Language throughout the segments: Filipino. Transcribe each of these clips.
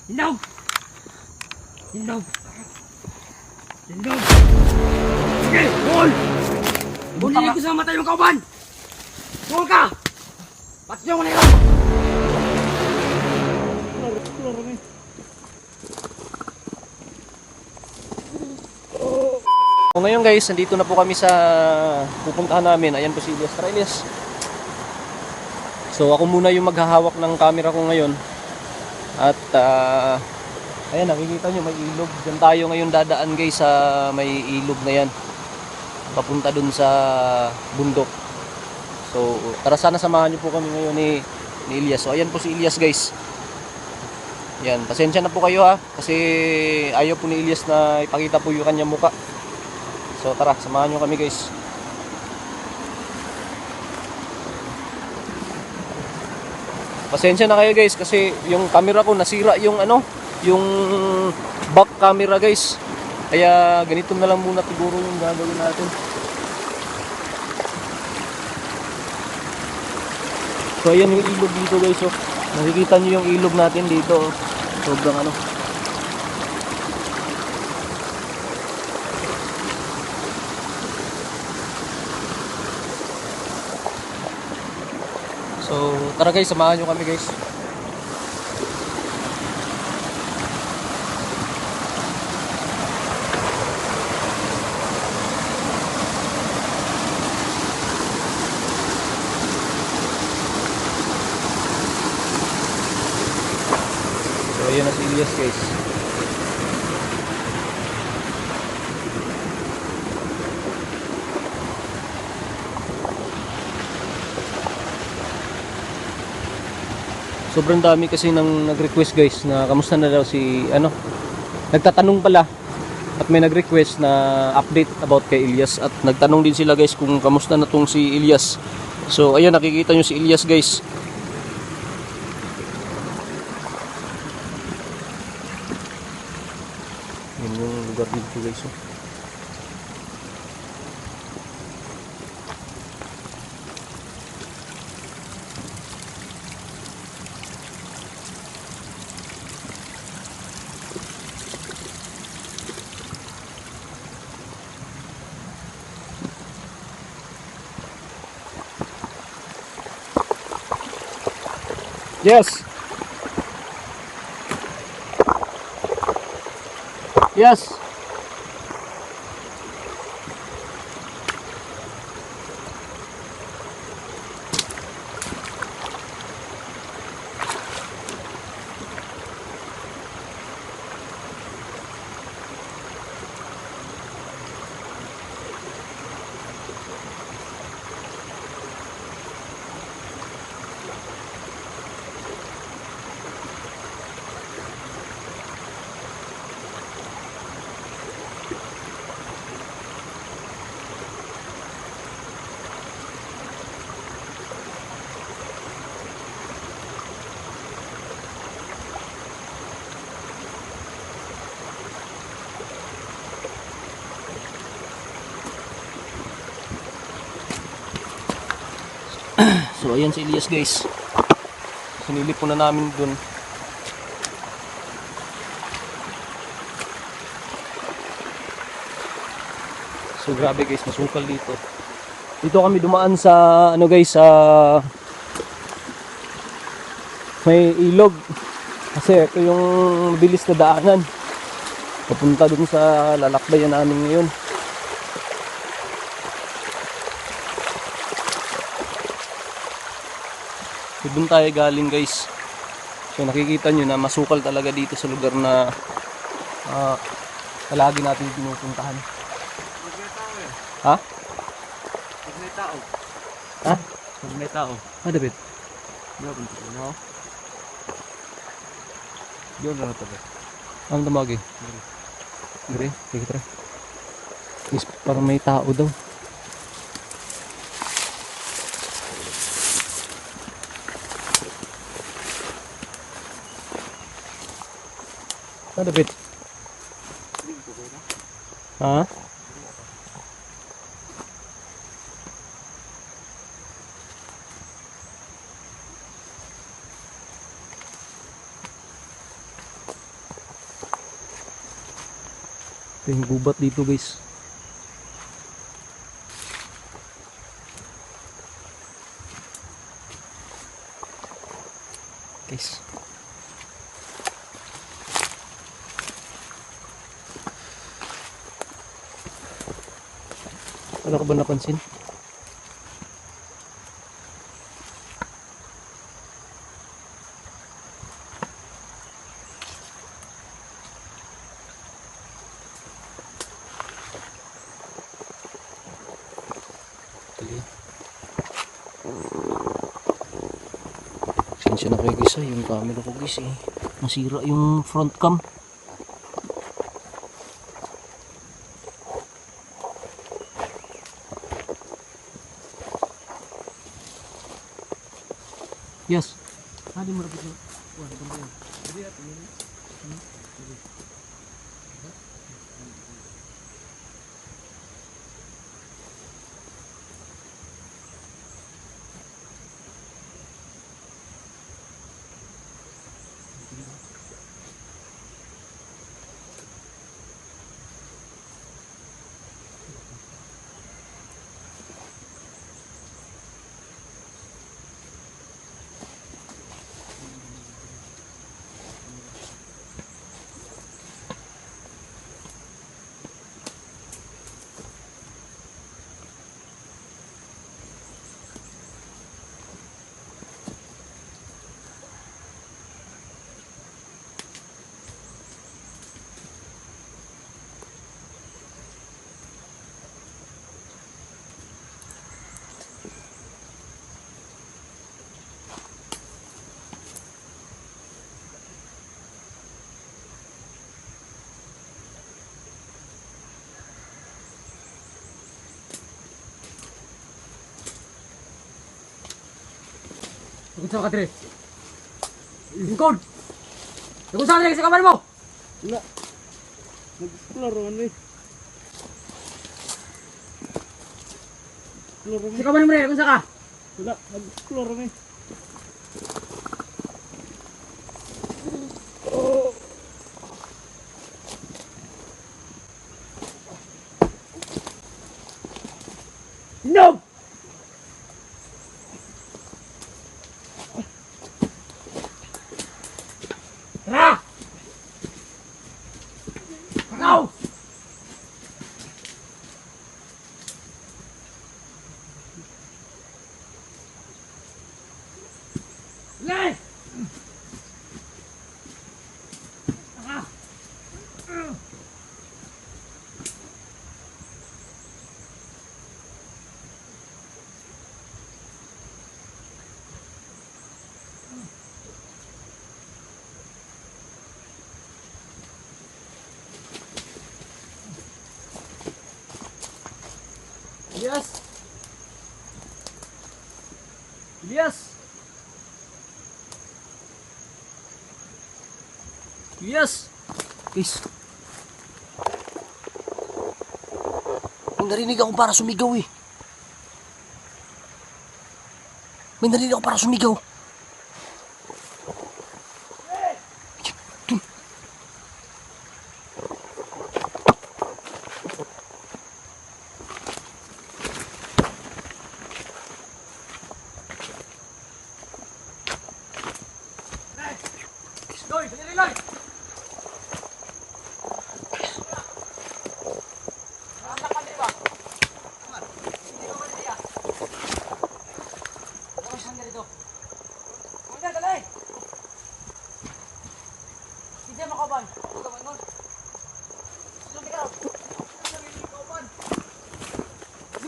Hinog! Hinog! Hinog! Sige! Bol! Bulihin ko sa matay ng kauban! Bol ka! Patsyo mo na yun! So ngayon guys, nandito na po kami sa pupuntahan namin. Ayan po si Elias. Tara Elias. So ako muna yung maghahawak ng camera ko ngayon. At ayan, nakikita nyo may ilog. Diyan tayo ngayon dadaan guys sa may ilog na yan. Papunta dun sa bundok. So tara, sana samahan nyo po kami ngayon ni Elias. So ayan po si Elias guys. Yan, pasensya na po kayo ha. Kasi ayaw po ni Elias na ipakita po yung kanyang muka. So tara, samahan nyo kami guys. Pasensya na kayo guys kasi yung camera ko nasira yung yung back camera guys. Kaya ganito na lang muna siguro yung gagawin natin. So ayan yung ilog dito guys. So, nakikita nyo yung ilog natin dito. Sobrang So, tara guys, samahan nyo kami guys. So, ayan na si Elias guys. Sobrang dami kasi nang nag-request guys na kamusta na daw si nagtatanong pala at may nag-request na update about kay Elias at nagtanong din sila guys kung kamusta na tong si Elias. So ayan, nakikita nyo si Elias guys. Yan yung lugar dito guys. Yes. Yes. So ayan si Elias guys. Sinilip po na namin dun. So grabe guys, masukal dito. Dito kami dumaan sa guys, sa may ilog. Kasi ito yung mabilis na daanan papunta dun sa lalakbayan namin ngayon. Doon tayo galing guys. So nakikita nyo na masukal talaga dito sa lugar na palagi natin pinupuntahan. Ha? Pag may tao. Ha? Pag may tao. Dapat. Diyan punta ko no? Diyan na natin. Ang damagi. Gre, sige tara. Is parang may tao daw. Dapat. Ha? Ito yung gubat dito guys. Guys. Wala ka ba napansin? Siya na kayo guys, yung camera ko guys nasira yung front cam. Yes. Di mo rapid mo. Wah, di mo. Jadi at ini. Unsa ka dire? Lingkod. Unsa dire sa kamar mo? Wala. Nag-explore man eh. Explore man. Sa kamar mo dire, unsa ka? Wala. Nag-explore man. No! Tara! Pagaw! Yes! Yes! Yes! Yes! Guys. May narinig ako para sumigaw eh. May narinig ako para sumigaw. Loy, dali Loy!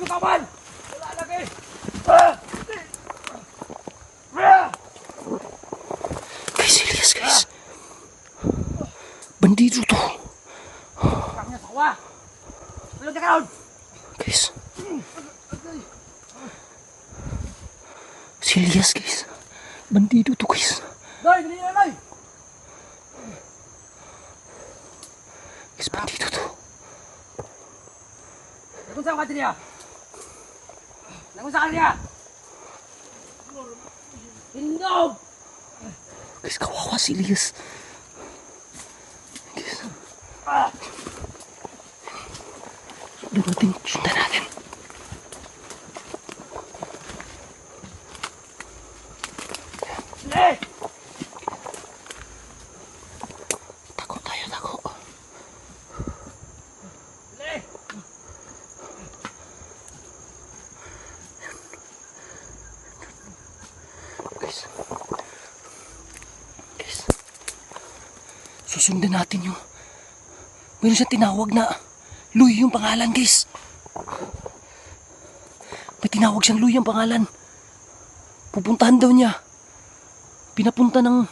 Kapan? Wala lagi. Guys, Elias guys. Bandido to. Kanya sawa. Belum cakap. Guys. Si Elias guys. Bandido to guys. Loy, dali Loy. Guys, bandido to. Kung saan ka dia? Kung saan dia? Indog! Guys, kawawa si Elias. Guys. Sundan natin. Tako tayo, tako. Guys. Guys. Susundan natin yung... Meron siyang tinawag na Luy yung pangalan, guys. May tinawag siyang Luy yung pangalan. Pupuntahan daw niya. Pinapunta ng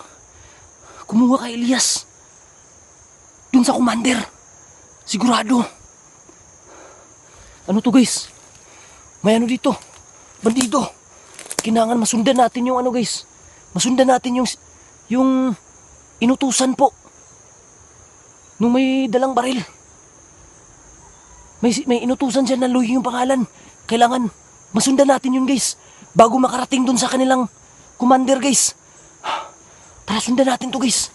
kumuha kay Elias. Dun sa commander. Sigurado. Ano to, guys? May ano dito. Bandido. Kailangan masundan natin yung ano, guys. Masundan natin yung inutusan po. Nung may dalang baril. May inutusan siya na Luy yung pangalan. Kailangan masundan natin yun, guys. Bago makarating dun sa kanilang commander, guys. Tara, sundan natin to, guys.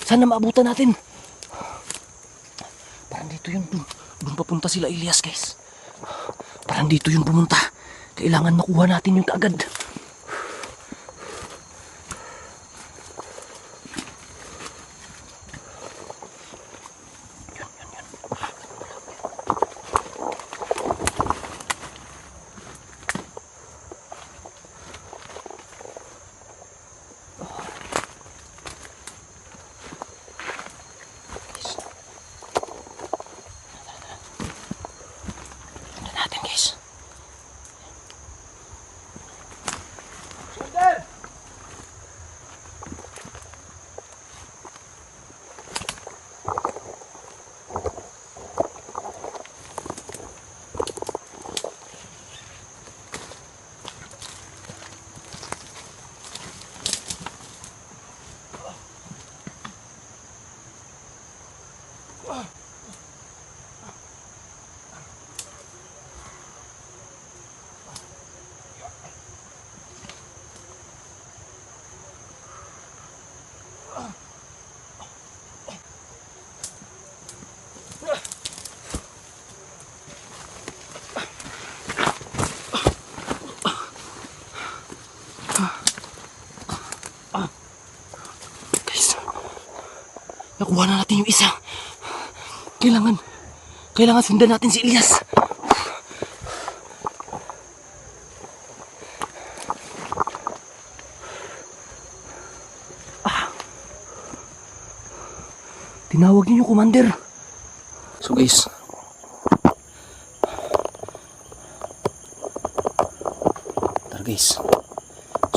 Sana maabutan natin. Parang dito yun. Dun papunta sila Elias, guys. Parang dito yun pumunta. Kailangan makuha natin yung kaagad. Nakuha na natin yung isa. Kailangan sundan natin si Elias. Tinawag niyo yung commander. So guys, tara guys,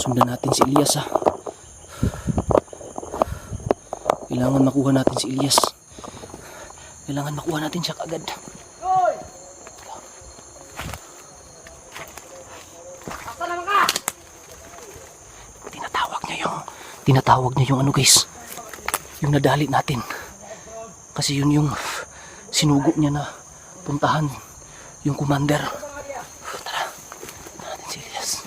sundan natin si Elias, ha. Kailangan makuha natin si Elias. Kailangan makuha natin siya kaagad. Hoy! Asa naman ka? Tinatawag niya yung ano, guys. Yung nadali natin. Kasi yun yung sinugo niya na puntahan yung commander. Tara. Tara natin si Elias.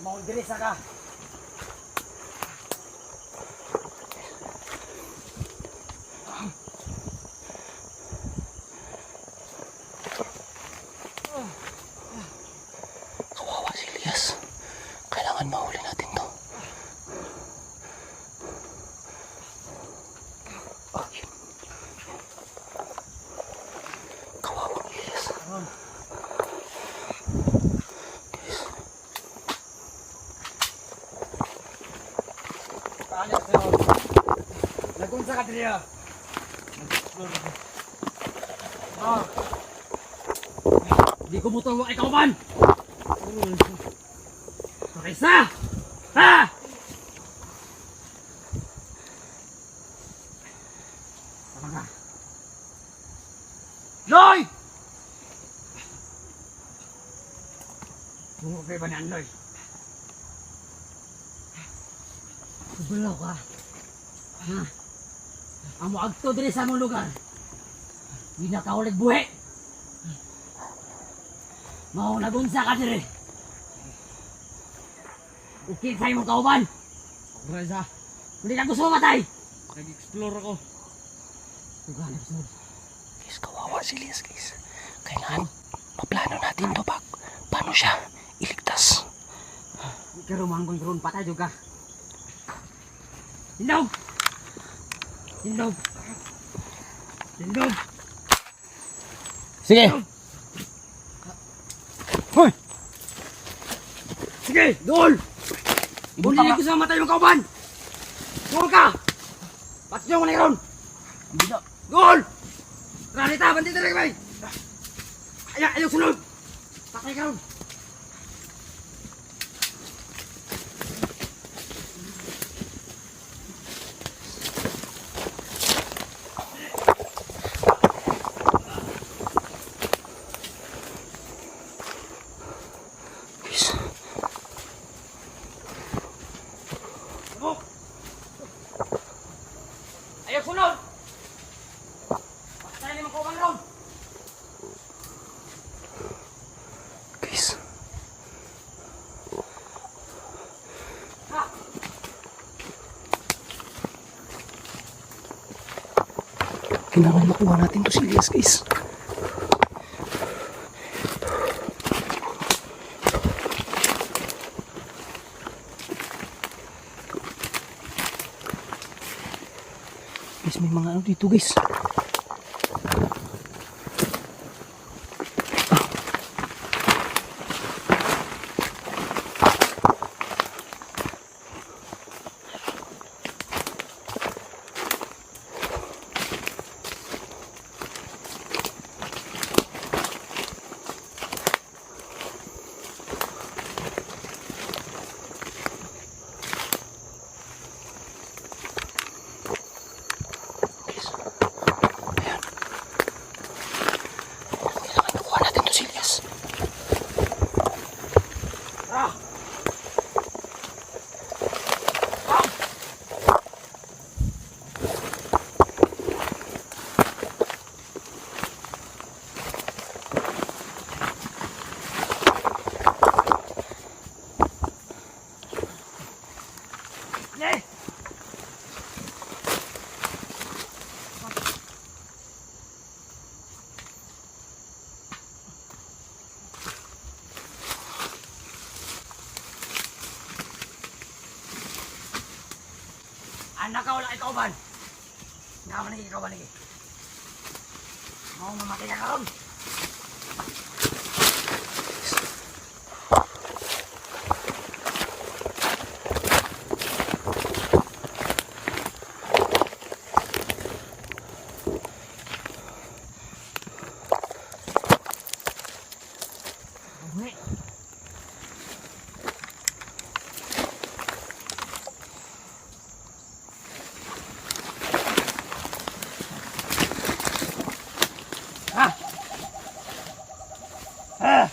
Mau diris ka. Kawawa si Elias. Kailangan mahuli natin to. Oh, yun. Kawawa si Elias. Nagunsa ka diriya. Di ko mo tawa ikaw man. Okay sa. Ha! Tama ka. Loy! Bungo kayo ba niyan, Loy? Subalaw ka. Ha? Amo agto diri sa among lugar. Di na ka ulit buhi. Mao nagunsa ka diri. Ukit sa imong kauban. Okay sa. Hindi na gusto matay. Nag-explore ako. Lugar na sunod. Guys, kawawa si Elias guys. Kailangan maplano natin to bak. Paano siya iligtas? Karumanggon ron patay juga. Indog! Indog! Indog! Sige! Hoy! Sige, dool! Ibulili ko sa matay ng kauban! Dool ka! Patsyo mo na yun! Hindi na. Dool! Ranita, banti talaga bay! Ayaw sunod! Patay ka ron! Guys, Sabok! Ayaw sunod! Patay naman kauban ron! guys. Ha! Kailangan makuha natin to si Elias guys. Guys, may mga ano dito guys. Kailangan makuha natin to si Elias. Ah! Yes! Anak ka wala ikaw ban. Naman lagi ikaw ban lagi. Mau mamatay ka karon. Uy. Ah! Ah!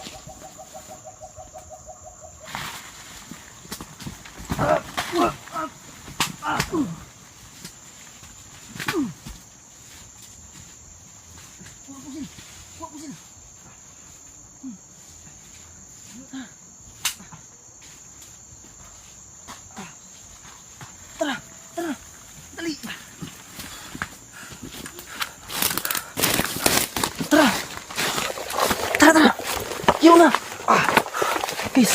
Tara! Yun na! Guys!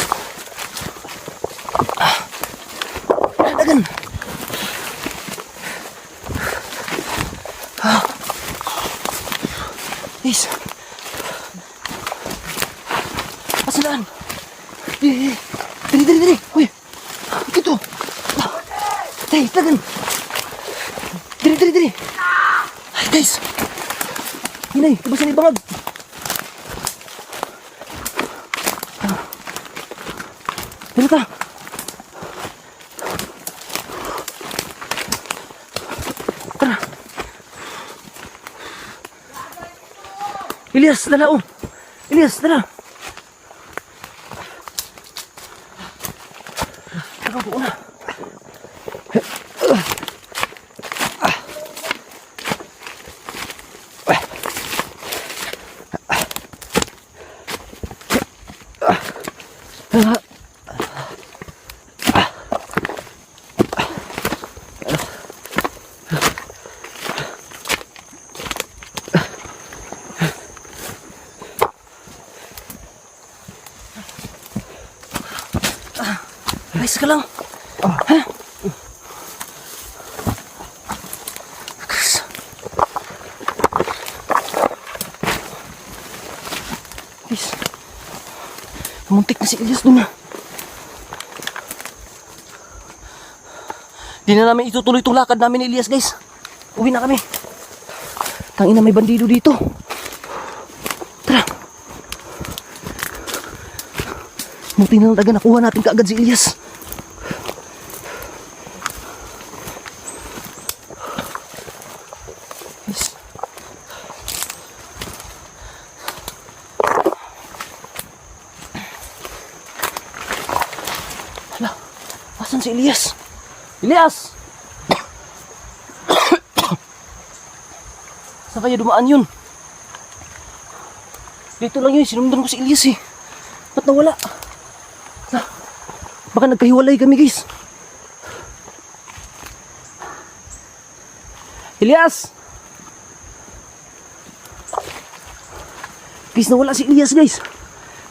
Dagan! Guys! Asalaan? Diri! Uy! Ito! Tay, dagan! Diri! Ay, guys! Hinay, kabasan ibangag! Dali ka! Tara! Elias, dala oh! Elias, dala! Tara, buo na! Guys, ka lang. Ha? Guys. Guys. Muntik na si Elias dun na. Di na namin itutuloy itong lakad namin ni Elias, guys. Uwi na kami. Tangina, may bandido dito. Tara. Buti na lang taga nakuha natin kaagad si Elias. Guys. Hala, asan si Elias? Elias! Saan kaya dumaan yun? Dito lang yun, sinundan ko si Elias eh. Ba't nawala? Baka nagkahiwalay kami, guys. Elias! Guys, nawala si Elias, guys.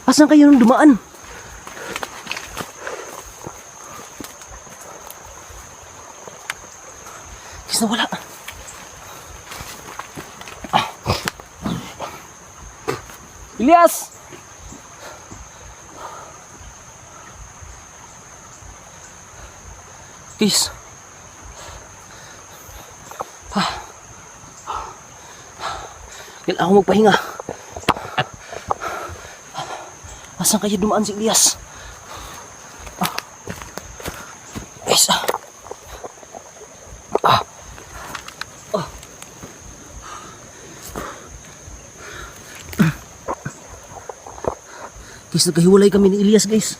Asan kayo nung dumaan? Guys, nawala. Elias! Guys. Kailangan ako magpahinga. Asan kaya dumaan si Elias? Guys. Guys, nagkahiwalay kami ni Elias, guys.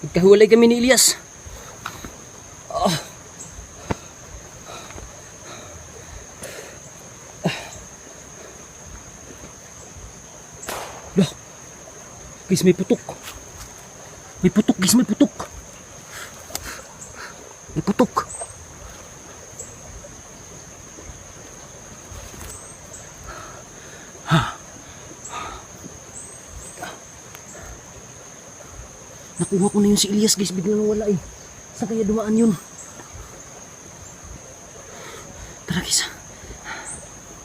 Nagkahiwalay kami ni Elias. Guys, may putok. May putok, guys, may putok. May putok. Nakuha ko na yun si Elias, guys. Biglang nawala eh. Saan kaya dumaan yun? Tara, guys.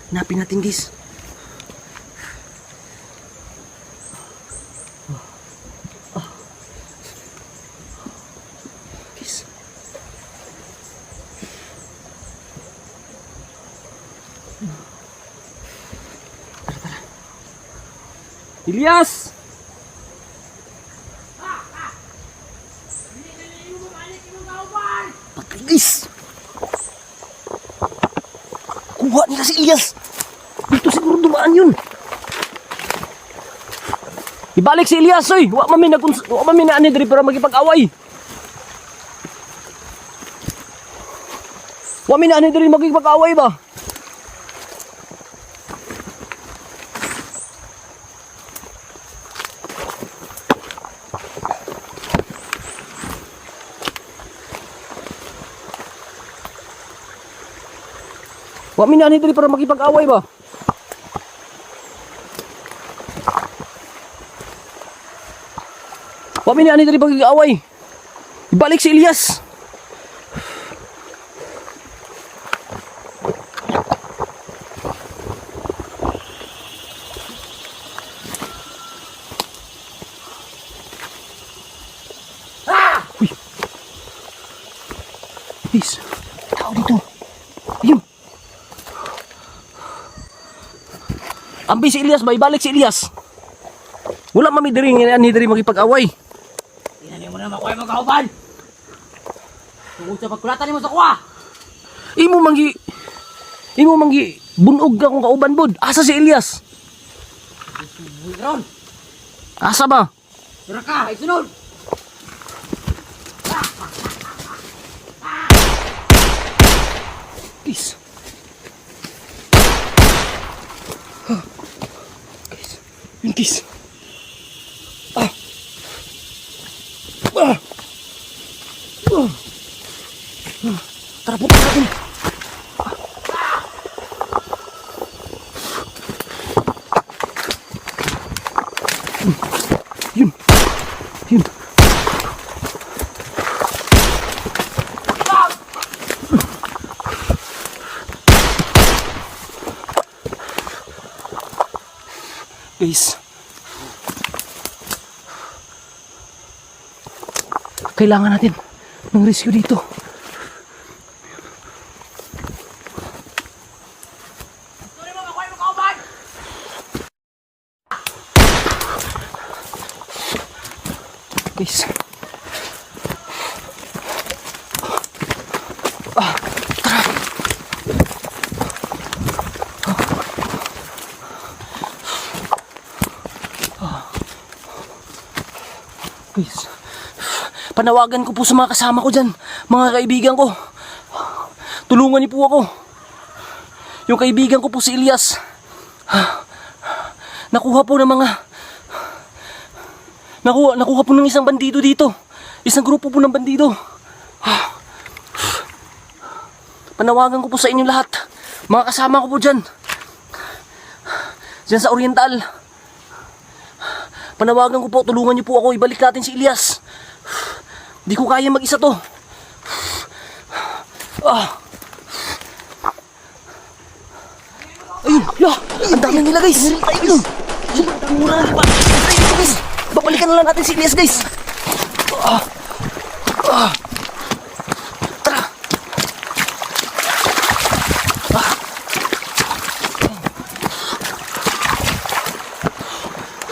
Hanapin natin, guys. Guys. Tara, tara. Elias! Patay, guys. Kuha nila si Elias. Dito siguro dumaan yun. Ibalik si Elias, oy. Wa man na ani diri para magipag-away. Wa man na ani diri magipag-away ba? Wa man na ani diri para magipag-away ba? Wa man na ani diri magipag-away. Ibalik si Elias. Uy. Please. Tao dito. Ayun. Ambi si Elias ba? Ibalik si Elias. Wala mami diri ani diri magipag-away. Tinani mo na makuha mo kauban. Tungkol sa pagkulatan mo sa kuha. Imo manggi bunog ka kung kauban bod. Asa si Elias? Ron, Asa ba? tira ka, isunod. Guys. Guys. Yun, guys. Tara, punta natin. Guys. Kailangan natin ng rescue dito. Guys. Guys, panawagan ko po sa mga kasama ko dyan, mga kaibigan ko. Tulungan niyo po ako. Yung kaibigan ko po si Elias, nakuha po ng mga nakuha po ng isang bandido dito. Isang grupo po ng bandido. Panawagan ko po sa inyo lahat, mga kasama ko po dyan sa Oriental. Panawagan ko po, tulungan niyo po ako, ibalik natin si Elias. Di ko kaya mag-isa to. Ayun, ang dami nila guys. Ayun, mura na pa. Ayun guys, babalikan na lang natin si Elias guys. Tara.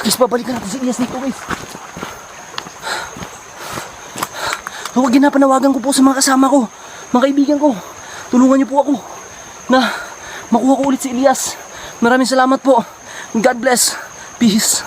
Guys, babalikan natin si Elias dito guys. Huwag ginapanawagan ko po sa mga kasama ko, mga kaibigan ko. Tulungan niyo po ako na makuha ko ulit si Elias. Maraming salamat po. God bless. Peace.